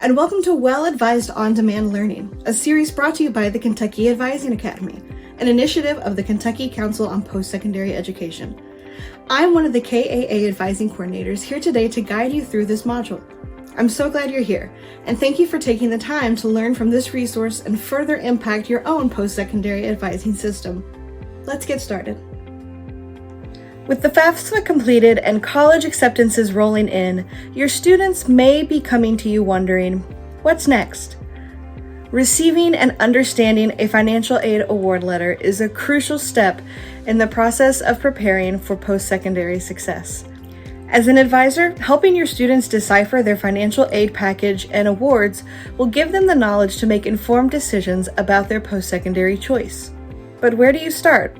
and welcome to Well-Advised On-Demand Learning, a series brought to you by the Kentucky Advising Academy, an initiative of the Kentucky Council on Post-Secondary Education. I'm one of the KAA advising coordinators here today to guide you through this module. I'm so glad you're here, and thank you for taking the time to learn from this resource and further impact your own post-secondary advising system. Let's get started. With the FAFSA completed and college acceptances rolling in, your students may be coming to you wondering, what's next? Receiving and understanding a financial aid award letter is a crucial step in the process of preparing for post-secondary success. As an advisor, helping your students decipher their financial aid package and awards will give them the knowledge to make informed decisions about their post-secondary choice. But where do you start?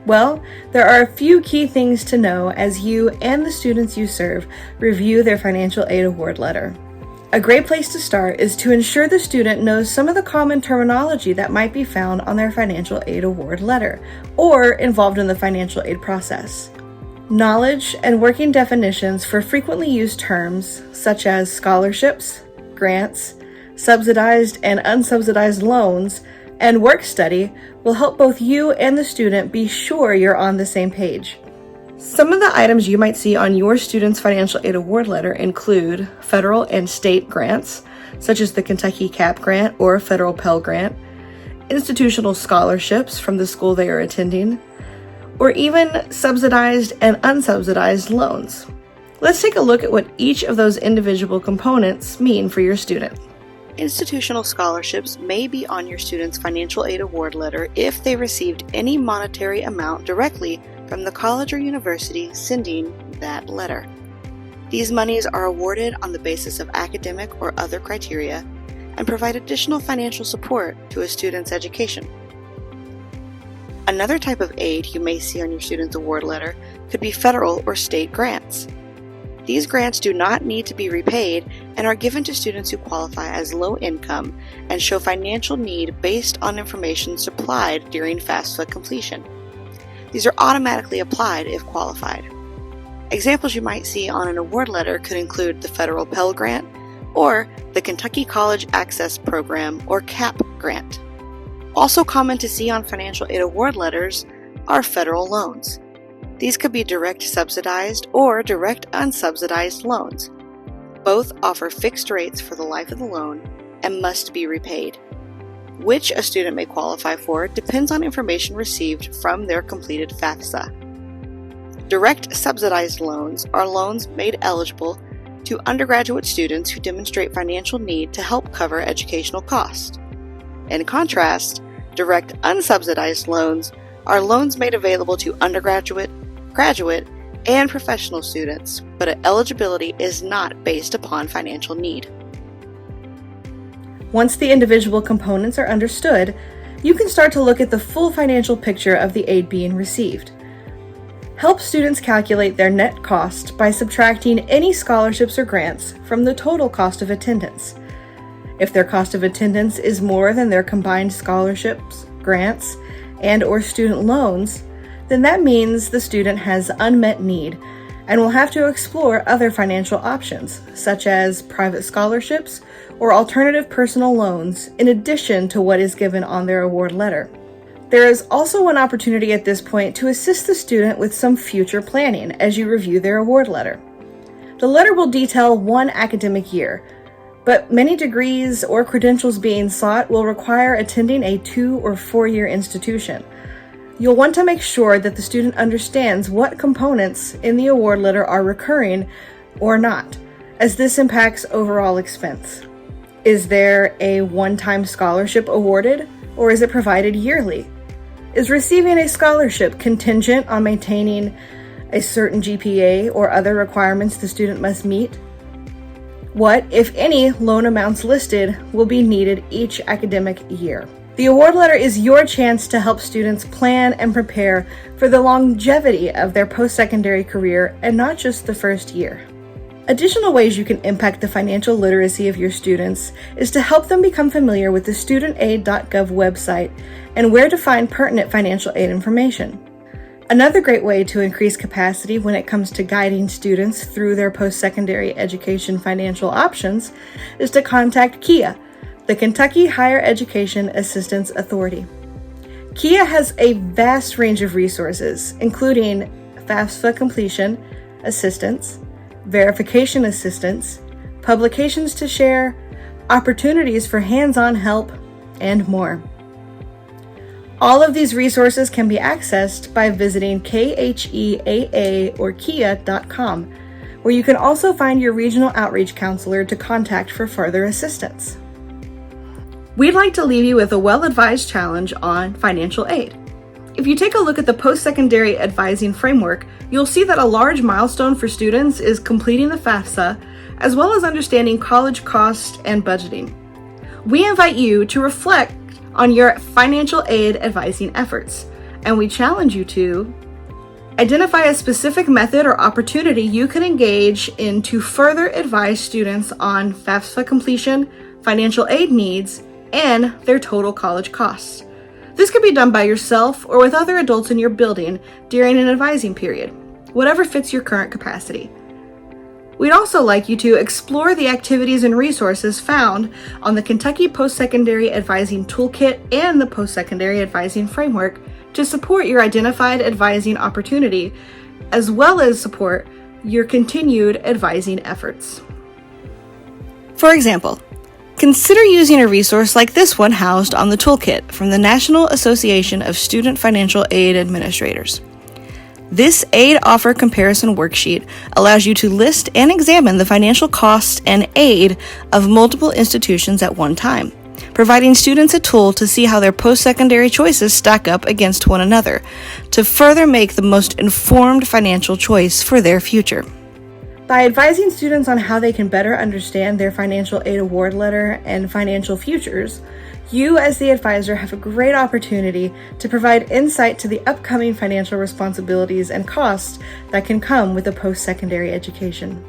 Well, there are a few key things to know as you and the students you serve review their financial aid award letter. A great place to start is to ensure the student knows some of the common terminology that might be found on their financial aid award letter or involved in the financial aid process. Knowledge and working definitions for frequently used terms such as scholarships, grants, subsidized and unsubsidized loans, and work study will help both you and the student be sure you're on the same page. Some of the items you might see on your student's financial aid award letter include federal and state grants, such as the Kentucky CAP grant or federal Pell Grant, institutional scholarships from the school they are attending, or even subsidized and unsubsidized loans. Let's take a look at what each of those individual components mean for your student. Institutional scholarships may be on your student's financial aid award letter if they received any monetary amount directly from the college or university sending that letter. These monies are awarded on the basis of academic or other criteria and provide additional financial support to a student's education. Another type of aid you may see on your student's award letter could be federal or state grants. These grants do not need to be repaid and are given to students who qualify as low income and show financial need based on information supplied during FAFSA completion. These are automatically applied if qualified. Examples you might see on an award letter could include the federal Pell Grant or the Kentucky College Access Program or CAP grant. Also common to see on financial aid award letters are federal loans. These could be direct subsidized or direct unsubsidized loans. Both offer fixed rates for the life of the loan and must be repaid. Which a student may qualify for depends on information received from their completed FAFSA. Direct subsidized loans are loans made eligible to undergraduate students who demonstrate financial need to help cover educational costs. In contrast, direct unsubsidized loans are loans made available to undergraduate, graduate, and professional students, but eligibility is not based upon financial need. Once the individual components are understood, you can start to look at the full financial picture of the aid being received. Help students calculate their net cost by subtracting any scholarships or grants from the total cost of attendance. If their cost of attendance is more than their combined scholarships, grants, and/or student loans, then that means the student has unmet need and will have to explore other financial options, such as private scholarships or alternative personal loans, in addition to what is given on their award letter. There is also an opportunity at this point to assist the student with some future planning as you review their award letter. The letter will detail one academic year, but many degrees or credentials being sought will require attending a 2 or 4 year institution. You'll want to make sure that the student understands what components in the award letter are recurring or not, as this impacts overall expense. Is there a one-time scholarship awarded, or is it provided yearly? Is receiving a scholarship contingent on maintaining a certain GPA or other requirements the student must meet? What, if any, loan amounts listed will be needed each academic year? The award letter is your chance to help students plan and prepare for the longevity of their post-secondary career and not just the first year. Additional ways you can impact the financial literacy of your students is to help them become familiar with the studentaid.gov website and where to find pertinent financial aid information. Another great way to increase capacity when it comes to guiding students through their post-secondary education financial options is to contact KAA, the Kentucky Higher Education Assistance Authority. KAA has a vast range of resources, including FAFSA completion assistance, verification assistance, publications to share, opportunities for hands-on help, and more. All of these resources can be accessed by visiting KHEAA or KAA.com, where you can also find your regional outreach counselor to contact for further assistance. We'd like to leave you with a well-advised challenge on financial aid. If you take a look at the post-secondary advising framework, you'll see that a large milestone for students is completing the FAFSA, as well as understanding college costs and budgeting. We invite you to reflect on your financial aid advising efforts, and we challenge you to identify a specific method or opportunity you can engage in to further advise students on FAFSA completion, financial aid needs, and their total college costs. This could be done by yourself or with other adults in your building during an advising period, whatever fits your current capacity. We'd also like you to explore the activities and resources found on the Kentucky Post-Secondary Advising Toolkit and the Post-Secondary Advising Framework to support your identified advising opportunity, as well as support your continued advising efforts. For example, consider using a resource like this one housed on the toolkit from the National Association of Student Financial Aid Administrators. This aid offer comparison worksheet allows you to list and examine the financial costs and aid of multiple institutions at one time, providing students a tool to see how their post-secondary choices stack up against one another to further make the most informed financial choice for their future. By advising students on how they can better understand their financial aid award letter and financial futures, you as the advisor have a great opportunity to provide insight to the upcoming financial responsibilities and costs that can come with a post-secondary education.